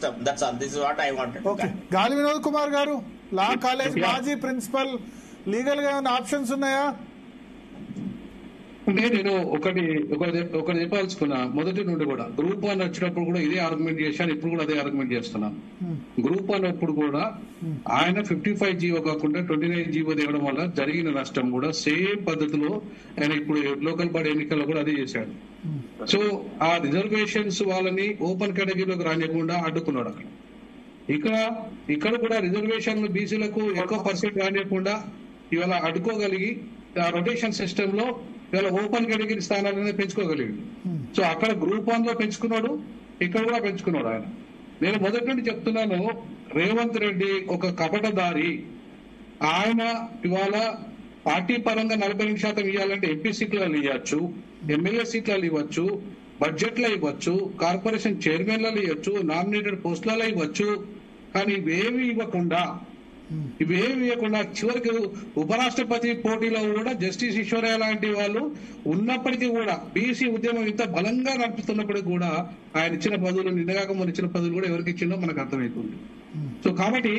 system. That's all. This is what I wanted. Okay. గాలి వినోద్ కుమార్ గారు, law college మాజీ principal, legal గా ఏమైనా ఆప్షన్స్ ఉన్నాయా? అంటే నేను ఒకటి చెప్పాల్సుకున్నా. మొదటి నుండి కూడా గ్రూప్ 1 వచ్చినప్పుడు కూడా ఇదే ఆర్గ్యుమెంట్ చేశాను, ఇప్పుడు కూడా అదే ఆర్గ్యుమెంట్ చేస్తున్నాను. గ్రూప్ 1 అప్పుడు కూడా ఆయన 55 జీవో కాకుండా 29 జీవో తేవడం వల్ల జరిగిన నష్టం కూడా సేమ్ పద్ధతిలో ఆయన ఇప్పుడు లోకల్ బాడీ ఎన్నికల్లో కూడా అదే చేశాడు. సో ఆ రిజర్వేషన్స్ వాళ్ళని ఓపెన్ కేటగిరీలోకి రానియకుండా అడ్డుకున్నాడు అక్కడ. ఇక్కడ కూడా రిజర్వేషన్ బీసీలకు ఎక్కువ పర్సెంట్ రానియకుండా ఇవాళ అడ్డుకోగలిగి ఆ రొటేషన్ సిస్టమ్ లో ఇవాళ ఓపెన్ కేటగిరీ స్థానాలనే పెంచుకోగలిగాడు. సో అక్కడ గ్రూప్ 1 లో పెంచుకున్నాడు, ఇక్కడ కూడా పెంచుకున్నాడు ఆయన. నేను మొదటి నుండి చెప్తున్నాను, రేవంత్ రెడ్డి ఒక కపటదారి. ఆయన ఇవాళ పార్టీ పరంగా 42% ఇవ్వాలంటే ఎంపీ సీట్లలో ఇవ్వచ్చు, ఎమ్మెల్యే సీట్లలో ఇవ్వచ్చు, బడ్జెట్లో ఇవ్వచ్చు, కార్పొరేషన్ చైర్మన్లలో ఇవ్వచ్చు, నామినేటెడ్ పోస్టులలో ఇవ్వచ్చు. కానీ ఇవేమి ఇవ్వకుండా చివరికి ఉపరాష్ట్రపతి పోటీలో కూడా జస్టిస్ ఈశ్వరయ్య లాంటి వాళ్ళు ఉన్నప్పటికీ కూడా బీసీ ఉద్యమం ఇంత బలంగా నడుపుతున్నప్పటికీ కూడా ఆయన ఇచ్చిన పదవులు, నిన్నగాక మొన్న ఇచ్చిన పదవులు కూడా ఎవరికి ఇచ్చిందో మనకు అర్థమవుతుంది. సో కాబట్టి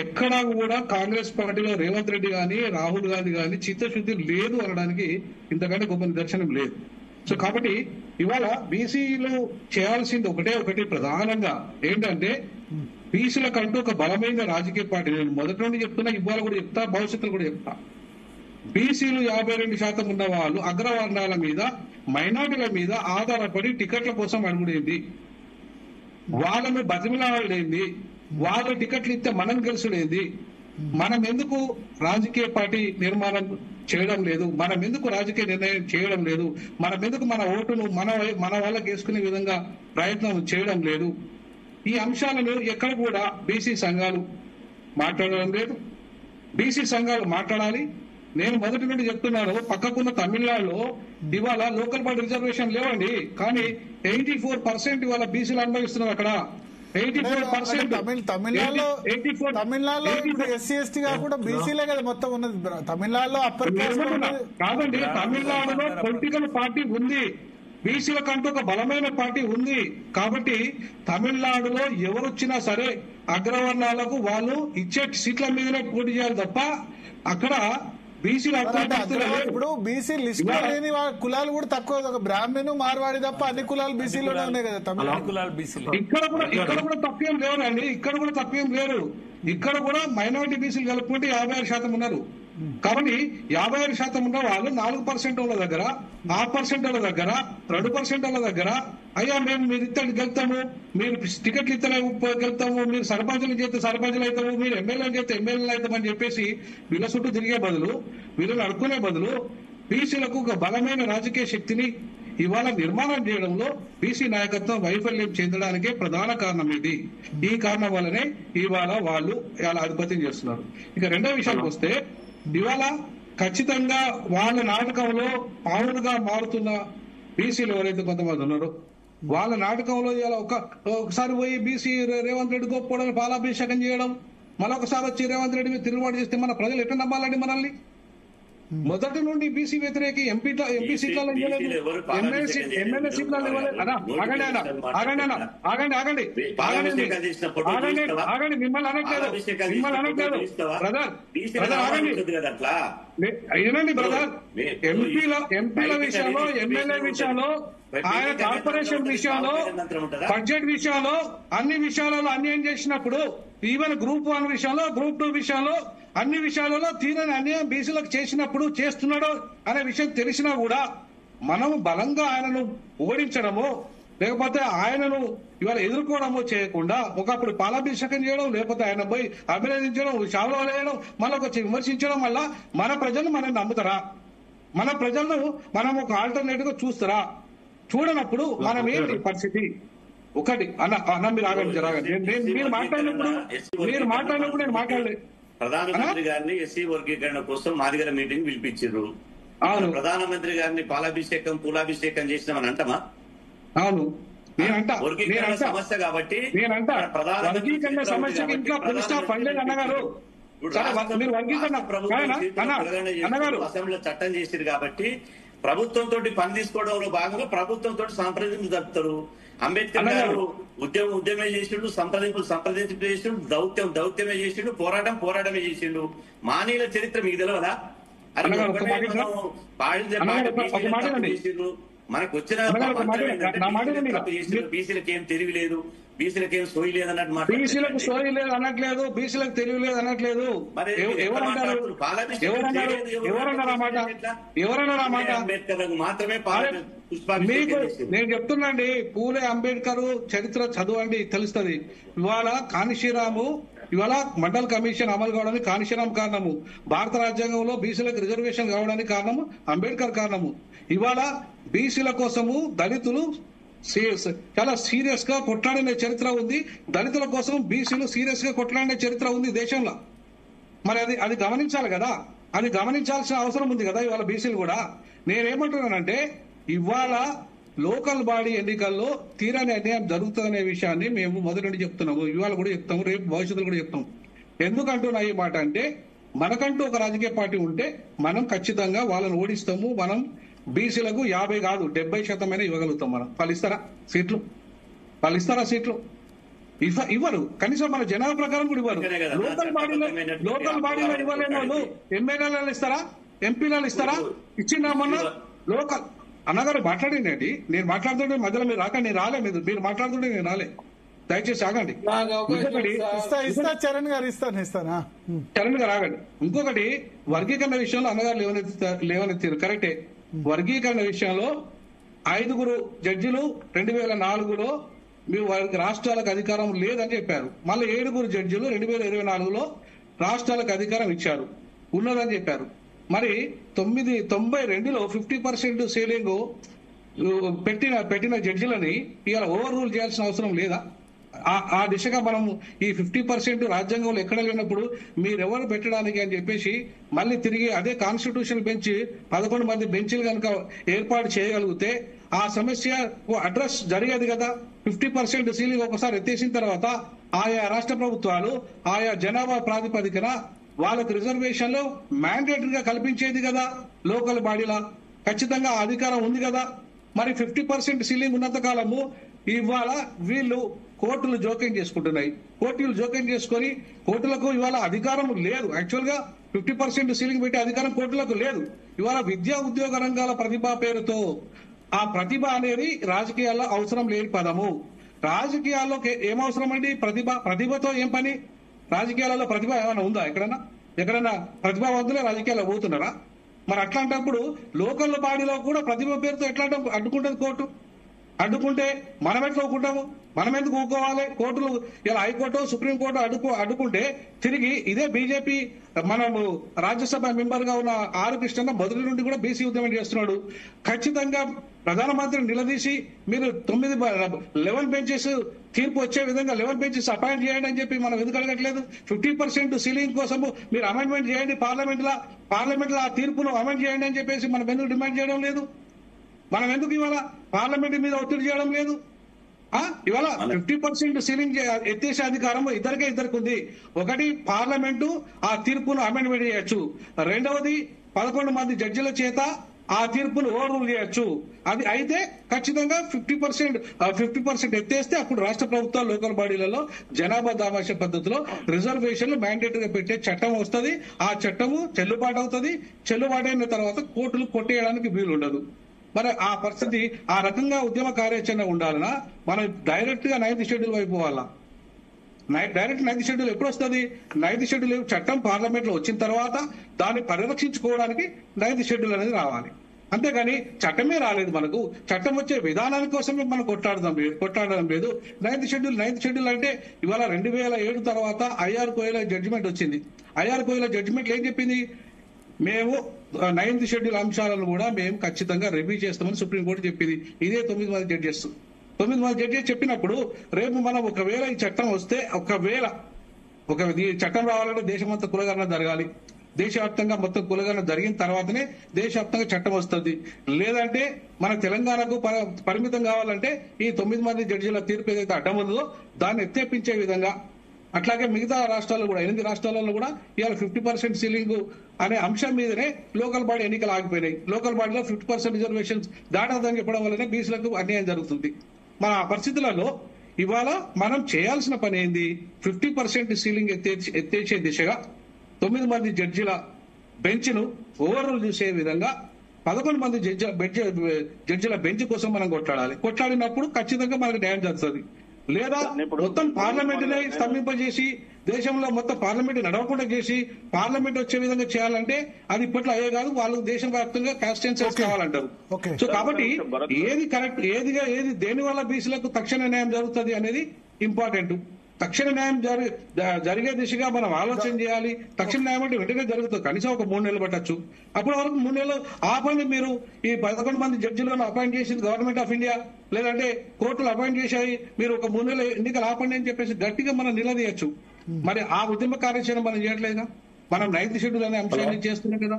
ఎక్కడా కూడా కాంగ్రెస్ పార్టీలో రేవంత్ రెడ్డి గాని, రాహుల్ గాంధీ గాని చిత్తశుద్ధి లేదు అనడానికి ఇంతకంటే గొప్ప నిదర్శనం లేదు. సో కాబట్టి ఇవాళ బీసీలు చేయాల్సింది ఒకటి ప్రధానంగా ఏంటంటే, బీసీలకంటూ ఒక బలమైన రాజకీయ పార్టీ. నేను మొదటి నుండి చెప్తున్నా, ఇవాళ కూడా చెప్తా, భవిష్యత్తులో కూడా చెప్తా. బీసీలు 52% ఉన్న వాళ్ళు అగ్రవర్ణాల మీద, మైనార్టీల మీద ఆధారపడి టికెట్ల కోసం అడుగుడేంది, వాళ్ళను బతిమలాడేంది, వాళ్ళ టికెట్లు ఇస్తే మనం గెలుసుడేంది, మనం ఎందుకు రాజకీయ పార్టీ నిర్మాణం చేయడం లేదు, మనం ఎందుకు రాజకీయ నిర్ణయం చేయడం లేదు, మనం ఎందుకు మన ఓటును మన వాళ్ళకి వేసుకునే విధంగా ప్రయత్నం చేయడం లేదు. ఈ అంశాలను ఎక్కడ కూడా బీసీ సంఘాలు మాట్లాడడం లేదు. బీసీ సంఘాలు మాట్లాడాలి. నేను మొదటి నుండి చెప్తున్నాను, పక్కకున్న తమిళనాడులో ఇవాళ లోకల్ బాడీ రిజర్వేషన్ లేవండి, కానీ 84% ఇవాళ బీసీలు అనుభవిస్తున్నారు అక్కడ. 84%. తమిళనాడులో ఇప్పుడు ఎస్సీ ఎస్టీ కాకుండా బీసీలే కదా మొత్తం ఉన్నది. తమిళనాడులో అప్పర్ కాదండి, తమిళనాడులో పొలిటికల్ పార్టీ ఉంది, బీసీలకంటూ ఒక బలమైన పార్టీ ఉంది. కాబట్టి తమిళనాడులో ఎవరొచ్చినా సరే అగ్రవర్ణాలకు వాళ్ళు ఇచ్చే సీట్ల మీదనే పోటీ చేయాలి తప్ప అక్కడ బీసీలు ఇప్పుడు బీసీ లిస్ట్ లేని కులాలు కూడా తక్కువ. ఒక బ్రాహ్మణు, మార్వాడి తప్ప అన్ని కులాలు బీసీలోనే ఉన్నాయి కదా తమిళ కులాలు. బీసీలు ఇక్కడ కూడా తప్పేం లేదండి, ఇక్కడ కూడా తప్పేం లేరు. ఇక్కడ కూడా మైనారిటీ బీసీలు కలుపుకుంటే 56% ఉన్నారు. కాబట్టి 56% ఉన్న వాళ్ళు 4% వాళ్ళ దగ్గర, 6% వాళ్ళ దగ్గర, 2% వాళ్ళ దగ్గర అయ్యా మేము మీరు ఇత్తడి గెలుతాము, మీరు టికెట్లు ఇత్తలే గెలుతాము, మీరు సర్పంచులు చేస్తే సర్పంచులు అవుతాము, మీరు ఎమ్మెల్యేలు చేస్తే ఎమ్మెల్యేలు అవుతామని చెప్పేసి వీళ్ళ చుట్టూ తిరిగే బదులు, వీళ్ళని అడుక్కునే బదులు బీసీలకు ఒక బలమైన రాజకీయ శక్తిని ఇవాళ నిర్మాణం చేయడంలో బీసీ నాయకత్వం వైఫల్యం చెందడానికే ప్రధాన కారణం ఇది. ఈ కారణం వల్లనే ఇవాళ వాళ్ళు ఇలా ఆధిపత్యం చేస్తున్నారు. ఇక రెండో విషయానికి వస్తే, ఇవాళ ఖచ్చితంగా వాళ్ళ నాటకంలో పావులుగా మారుతున్న బీసీలు ఎవరైతే కొంతమంది ఉన్నారో వాళ్ళ నాటకంలో ఇలా ఒకసారి పోయి బీసీ రేవంత్ రెడ్డి గొప్పడని పాలాభిషేకం చేయడం, మరొకసారి వచ్చి రేవంత్ రెడ్డి మీద తిరుగుబాటు చేస్తే మన ప్రజలు ఎట్లా నమ్మాలండి మనల్ని? మొదటి నుండి బీసీ వ్యతిరేకి ఎంపీ సీట్లలో ఇవ్వలేదు, ఎమ్మెల్యే సీట్లలో ఇవ్వలేదు. ఆగండి మిమ్మల్ని అనట్లేదు బ్రదర్, ఏనండి బ్రదర్, ఎంపీల విషయంలో, ఎమ్మెల్యే విషయంలో, ఆయన కార్పొరేషన్ విషయంలో, బడ్జెట్ విషయంలో, అన్ని విషయాలలో అన్యాయం చేసినప్పుడు, ఈవెన్ గ్రూప్ 1 విషయంలో, గ్రూప్ 2 విషయంలో, అన్ని విషయాలలో తీరని అన్యాయం బీసీలకు చేసినప్పుడు, చేస్తున్నాడు అనే విషయం తెలిసినా కూడా మనము బలంగా ఆయనను ఓడించడము, లేకపోతే ఆయనను ఇవాళ ఎదుర్కోవడమో చేయకుండా ఒకప్పుడు పాలాభిషేకం చేయడం, లేకపోతే ఆయన పోయి అభినందించడం, షాలో వేయడం, మళ్ళీ వచ్చి విమర్శించడం వల్ల మన ప్రజలను మనం నమ్ముతారా? మన ప్రజలను మనం ఒక ఆల్టర్నేటివ్ గా చూస్తారా? చూడనప్పుడు మనం ఏంటి పరిస్థితి? ఒకటి అన్న మీరు ఆగండి, మీరు మాట్లాడినప్పుడు నేను మాట్లాడలేదు. ప్రధానమంత్రి గారిని ఎస్సీ వర్గీకరణ కోసం మా దగ్గర మీటింగ్ పిలిపించారు. ప్రధానమంత్రి గారిని పాలాభిషేకం, పూలాభిషేకం చేసినామని అంటమా? అవును, వర్గీకరణ సమస్య కాబట్టి అసెంబ్లీలో చట్టం చేశారు కాబట్టి ప్రభుత్వంతో పని తీసుకోవడంలో భాగంగా ప్రభుత్వంతో సంప్రదింపులు జరుపుతారు. అంబేద్కర్ గారు ఉద్యమే చేసిండు, సంప్రదింపు చేసిండు, దౌత్యమే చేసిండు, పోరాటమే చేసిండు. మానీయుల చరిత్ర మీకు తెలియదా? మనకు వచ్చిన బీసీలకు ఏం తెలివి లేదు, బీసీలకు ఏం సోయి లేదు అన్నట్టు. బీసీలకు సోయి లేదు అనట్లేదు, బీసీలకు తెలివి లేదు అనట్లేదు. ఎవరన్నారు మాట? అంబేద్కర్ మాత్రమే మీకు నేను చెప్తున్నాండి, పూలే అంబేద్కర్ చరిత్ర చదవండి, తెలుస్తుంది. ఇవాళ కానిశీరాము, ఇవాళ మండల్ కమిషన్ అమలు కావడానికి కానిశీరాం కారణము, భారత రాజ్యాంగంలో బీసీలకు రిజర్వేషన్ కావడానికి కారణము అంబేద్కర్ కారణము. ఇవాళ బీసీల కోసము దళితులు చాలా సీరియస్ గా కొట్లాడిన చరిత్ర ఉంది, దళితుల కోసం బీసీలు సీరియస్ గా కొట్లాడిన చరిత్ర ఉంది దేశంలో. మరి అది గమనించాలి కదా, అది గమనించాల్సిన అవసరం ఉంది కదా ఇవాళ బీసీలు కూడా. నేనేమంటున్నానంటే ఇవాళ లోకల్ బాడీ ఎన్నికల్లో తీరని అన్యాయం జరుగుతుందనే విషయాన్ని మేము మొదటి నుండి చెప్తున్నాము, ఇవాళ కూడా చెప్తాము, రేపు భవిష్యత్తులో కూడా చెప్తాం. ఎందుకంటున్నా ఈ మాట అంటే, మనకంటూ ఒక రాజకీయ పార్టీ ఉంటే మనం ఖచ్చితంగా వాళ్ళని ఓడిస్తాము. మనం బీసీలకు 50 కాదు 70% ఇవ్వగలుగుతాం. మనం వాళ్ళు ఇస్తారా సీట్లు? ఇవ్వరు. కనీసం మన జనాభా ప్రకారం కూడా ఇవ్వరు. లోకల్ బాడీలో ఇవ్వలేని వాళ్ళు ఎమ్మెల్యేలు ఇస్తారా, ఎంపీలు ఇస్తారా? ఇచ్చిందా మొన్న లోకల్ అన్నగారు మాట్లాడిందండి. నేను మాట్లాడుతుంటే మధ్యలో మీరు రాక, నేను రాలే, మీరు మాట్లాడుతుంటే నేను రాలే, దయచేసి ఆగండి. చరణ్ గారు చరణ్ గారు ఆగండి. ఇంకొకటి వర్గీకరణ విషయంలో అన్నగారు లేవనెత్తారు, కరెక్టే. వర్గీకరణ విషయంలో 5 జడ్జిలు 2004లో మీ రాష్ట్రాలకు అధికారం లేదని చెప్పారు. మళ్ళీ 7 జడ్జిలు 2024లో రాష్ట్రాలకు అధికారం ఇచ్చారు, ఉన్నదని చెప్పారు. మరి 92లో 50% సీలింగ్ పెట్టిన జడ్జిలని ఇవాళ ఓవర్ రూల్ చేయాల్సిన అవసరం లేదా? ఆ దిశగా మనం ఈ 50% రాజ్యాంగంలో ఎక్కడ లేనప్పుడు మీరెవరు పెట్టడానికి అని చెప్పేసి మళ్ళీ తిరిగి అదే కాన్స్టిట్యూషన్ బెంచ్ 11 మంది బెంచ్లు కనుక ఏర్పాటు చేయగలిగితే ఆ సమస్య అడ్రస్ జరిగేది కదా. 50% సీలింగ్ ఒకసారి ఎత్తేసిన తర్వాత ఆయా రాష్ట్ర ప్రభుత్వాలు ఆయా జనాభా ప్రాతిపదికన వాళ్ళకు రిజర్వేషన్లు మ్యాండేటరీగా కల్పించేది కదా. లోకల్ బాడీలా ఖచ్చితంగా అధికారం ఉంది కదా. మరి 50% సీలింగ్ ఉన్నంత కాలము ఇవాళ వీళ్ళు కోర్టులు జోక్యం చేసుకుంటున్నాయి. కోర్టులు జోక్యం చేసుకొని కోర్టులకు ఇవాళ అధికారం లేదు. యాక్చువల్ గా 50% సీలింగ్ పెట్టే అధికారం కోర్టులకు లేదు. ఇవాళ విద్యా ఉద్యోగ రంగాల ప్రతిభ పేరుతో ఆ ప్రతిభ అనేది రాజకీయాల్లో అవసరం లేని పదము. రాజకీయాల్లో ఏమవసరం అండి? ప్రతిభతో ఏం పని? రాజకీయాలలో ప్రతిభ ఏమైనా ఉందా? ఎక్కడన్నా ప్రతిభావంతులే రాజకీయాల్లో పోతున్నారా? మరి అట్లాంటప్పుడు లోకల్ బాడీలో కూడా ప్రతిభ పేరుతో ఎట్లా అడ్డుకుంటుంది కోర్టు? అడ్డుకుంటే మనం ఎట్లా ఊకుంటాము? మనం ఎందుకు ఊకోవాలి? కోర్టులు ఇలా హైకోర్టు సుప్రీంకోర్టు అడ్డుకుంటే తిరిగి ఇదే బీజేపీ మనము రాజ్యసభ మెంబర్ గా ఉన్న ఆర్ కృష్ణ మొదటి నుండి కూడా బీసీ ఉద్యమం చేస్తున్నాడు. ఖచ్చితంగా ప్రధానమంత్రిని నిలదీసి మీరు 11 బెంచెస్ తీర్పు వచ్చే విధంగా 11 బెంచెస్ అపాయింట్ చేయండి అని చెప్పి మనం ఎందుకు అడగట్లేదు? 50% సీలింగ్ కోసము మీరు అమెండ్మెంట్ చేయండి, పార్లమెంట్ లో ఆ తీర్పును అమెండ్ చేయండి అని చెప్పేసి మనం ఎందుకు డిమాండ్ చేయడం లేదు? మనం ఎందుకు ఇవాళ పార్లమెంట్ మీద ఒత్తిడి చేయడం లేదు? ఇవాళ 50% సీలింగ్ ఎత్తేసే అధికారం ఇద్దరికి ఉంది. ఒకటి పార్లమెంటు ఆ తీర్పును అమెండ్మెంట్ చేయొచ్చు, రెండవది 11 మంది జడ్జిల చేత ఆ తీర్పును ఓవర్ రూల్ చేయొచ్చు. అది అయితే ఖచ్చితంగా 50% ఎత్తేస్తే అప్పుడు రాష్ట్ర ప్రభుత్వాలు లోకల్ బాడీలలో జనాభా దామాష పద్ధతిలో రిజర్వేషన్లు మ్యాండేటరీగా పెట్టే చట్టం వస్తుంది. ఆ చట్టము చెల్లుబాటు అవుతుంది. చెల్లుబాటైన తర్వాత కోర్టులు కొట్టేయడానికి వీలు ఉండదు. మరి ఆ పరిస్థితి ఆ రకంగా ఉద్యమ కార్యాచరణ ఉండాలన్నా మనం డైరెక్ట్ గా 9th షెడ్యూల్ వైపు పోవాలా? డైరెక్ట్ 9th షెడ్యూల్ ఎప్పుడు వస్తుంది? 9th షెడ్యూల్ చట్టం పార్లమెంట్ లో వచ్చిన తర్వాత దాన్ని పరిరక్షించుకోవడానికి 9th షెడ్యూల్ అనేది రావాలి. అంతేగాని చట్టమే రాలేదు. మనకు చట్టం వచ్చే విధానాని కోసమే మనం కొట్లాడడం లేదు. 9th షెడ్యూల్ అంటే ఇవాళ 2007 తర్వాత ఐఆర్ కోయిల జడ్జిమెంట్ వచ్చింది. ఐఆర్ కోయిల జడ్జిమెంట్ ఏం చెప్పింది? మేము 9th షెడ్యూల్ అంశాలను కూడా మేము ఖచ్చితంగా రివ్యూ చేస్తామని సుప్రీంకోర్టు చెప్పింది. ఇదే 9 మంది జడ్జెస్ చెప్పినప్పుడు రేపు మనం ఒకవేళ ఈ చట్టం వస్తే ఈ చట్టం రావాలంటే దేశమంతా కులగణన జరగాలి. దేశవ్యాప్తంగా మొత్తం కులగణన జరిగిన తర్వాతనే దేశవ్యాప్తంగా చట్టం వస్తుంది. లేదంటే మన తెలంగాణకు పరిమితం కావాలంటే ఈ 9 మంది జడ్జీల తీర్పు ఏదైతే అడ్డం ఉందో దాన్ని ఎత్తేపించే విధంగా, అట్లాగే మిగతా రాష్ట్రాల్లో కూడా 8 రాష్ట్రాలలో కూడా ఇవాళ 50% సీలింగ్ అనే అంశం మీదనే లోకల్ బాడీ ఎన్నికలు ఆగిపోయినాయి. లోకల్ బాడీలో 50% రిజర్వేషన్స్ దాటదని చెప్పడం వల్లనే బీసీలకు అన్యాయం జరుగుతుంది. మన పరిస్థితులలో ఇవాళ మనం చేయాల్సిన పని ఏంది? 50% సీలింగ్ ఎత్తేసే దిశగా 9 మంది జడ్జిల బెంచ్ ను ఓవరాల్ చూసే విధంగా 11 మంది జడ్జిల బెంచ్ కోసం మనం కొట్లాడినప్పుడు ఖచ్చితంగా మనకు న్యాయం జరుగుతుంది. లేదా మొత్తం పార్లమెంట్ నే స్తంభింపజేసి దేశంలో మొత్తం పార్లమెంట్ నడవకుండా చేసి పార్లమెంట్ వచ్చే విధంగా చేయాలంటే అది ఇప్పట్లో అయ్యే కాదు. వాళ్ళు దేశ వ్యాప్తంగా కాన్స్టిట్యున్సీస్ కావాలంటారు. సో కాబట్టి ఏది కరెక్ట్, ఏది దేని వల్ల బీసీలకు తక్షణ న్యాయం జరుగుతుంది అనేది ఇంపార్టెంట్. తక్షణ న్యాయం జరిగే దిశగా మనం ఆలోచన చేయాలి. తక్షణ న్యాయం అంటే వెంటనే జరుగుతుంది, కనీసం ఒక 3 నెలలు పట్టచ్చు. అప్పటి వరకు 3 నెలలు ఆపండి. మీరు ఈ 11 మంది జడ్జిలను అపాయింట్ చేసింది గవర్నమెంట్ ఆఫ్ ఇండియా, లేదంటే కోర్టులు అపాయింట్ చేశాయి, మీరు ఒక 3 నెలలు ఎన్నికలు ఆపండి అని చెప్పేసి గట్టిగా మనం నిలదీయచ్చు. మరి ఆ ఉద్యమ కార్యాచరణ మనం చేయట్లేదా? మనం 9th షెడ్యూల్ అనే అంశాన్ని చేస్తున్నాం కదా.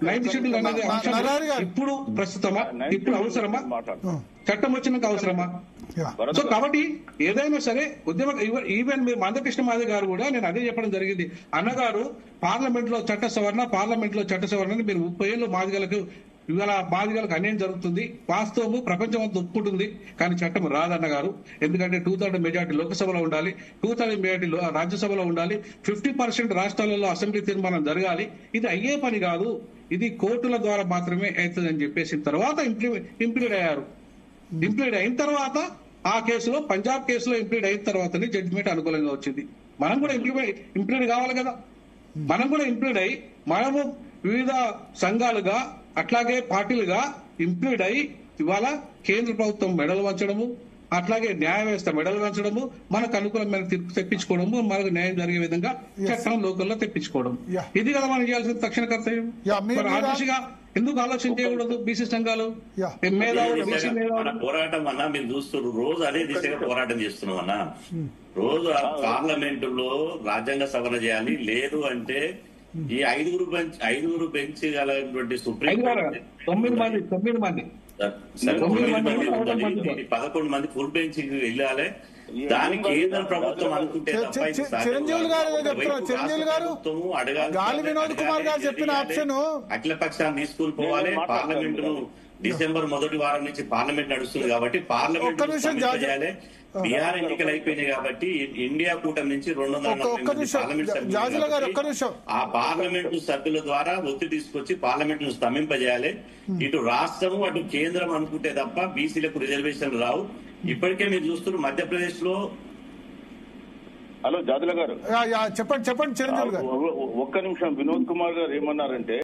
9th షెడ్యూల్ అనేది అంశం ఇప్పుడు ప్రస్తుతమా, ఇప్పుడు అవసరమా, చట్టం వచ్చినాక అవసరమా? సో కాబట్టి ఏదైనా సరే ఉద్యమ ఈవెన్ మీరు మందకృష్ణ మాదిగ గారు కూడా నేను అదే చెప్పడం జరిగింది. అన్నగారు పార్లమెంట్ లో చట్ట సవరణ మీరు 30 ఏళ్ళు ఇవాళ బాధితులకు అన్యాయం జరుగుతుంది, వాస్తవము ప్రపంచం అంతా ఒప్పుకుంటుంది, కానీ చట్టం రాదన్నగారు. ఎందుకంటే 2/3 మెజార్టీ లోక్సభలో ఉండాలి, 2/3 మెజార్టీ రాజ్యసభలో ఉండాలి, 50% రాష్ట్రాలలో అసెంబ్లీ తీర్మానం జరగాలి. ఇది అయ్యే పని కాదు, ఇది కోర్టుల ద్వారా మాత్రమే అవుతుందని చెప్పేసిన తర్వాత ఇంప్లీడ్ అయ్యారు. ఇంప్లీడ్ అయిన తర్వాత ఆ కేసులో, పంజాబ్ కేసులో ఇంప్లీడ్ అయిన తర్వాతనే జడ్జిమెంట్ అనుకూలంగా వచ్చింది. మనం కూడా ఇంప్లీడ్ కావాలి కదా. మనం కూడా ఇంప్లీడ్ అయ్యి మనము వివిధ సంఘాలుగా అట్లాగే పార్టీలుగా ఇంప్లీడ్ అయి ఇవాళ కేంద్ర ప్రభుత్వం మెడలు వంచడము, అట్లాగే న్యాయ వ్యవస్థ మెడలు వంచడము, మనకు అనుకూలమైన తీర్పు తెప్పించుకోవడము, మనకు న్యాయం జరిగే విధంగా చట్టం లోకల్లో తెప్పించుకోవడం, ఇది కదా మనం చేయాల్సిన తక్షణ కర్తవ్యం. ఆ దిశగా ఎందుకు ఆలోచన చేయకూడదు? బీసీ సంఘాలు పోరాటం అన్నా మీరు చూస్తున్నారు, రోజు అదే దిశగా పోరాటం చేస్తున్నాం అన్నా. రోజు పార్లమెంటులో రాజ్యాంగ సవరణ చేయాలి, లేదు అంటే ఈ 5 బెంచ్ గలటువంటి సుప్రీం 9 మంది 11 మంది ఫుల్ బెంచ్ వెళ్ళాలి. దానికి కేంద్ర ప్రభుత్వం అనుకుంటే చిరంజీవి గారు గాలి వినోద్ కుమార్ గారు చెప్పిన ఆప్షన్ అఖిల పక్షాన్ని తీసుకుని పోవాలి. పార్లమెంట్ ను డిసెంబర్ మొదటి వారం నుంచి పార్లమెంట్ నడుస్తుంది కాబట్టి పార్లమెంట్ చేయాలి. బీహార్ ఎన్నికలు అయిపోయినాయి కాబట్టి ఇండియా కూటమి నుంచి 240 ఆ పార్లమెంటు సభ్యుల ద్వారా ఒత్తిడి తీసుకొచ్చి పార్లమెంట్ ను స్తంభింపజేయాలి. ఇటు రాష్ట్రము అటు కేంద్రం అనుకుంటే తప్ప బీసీలకు రిజర్వేషన్ రావు. ఇప్పటికే మీరు చూస్తున్నారు మధ్యప్రదేశ్ లో. హలో జాదుల గారు, చెప్పండి చిరంజీవి గారు. ఒక్క నిమిషం. వినోద్ కుమార్ గారు ఏమన్నారంటే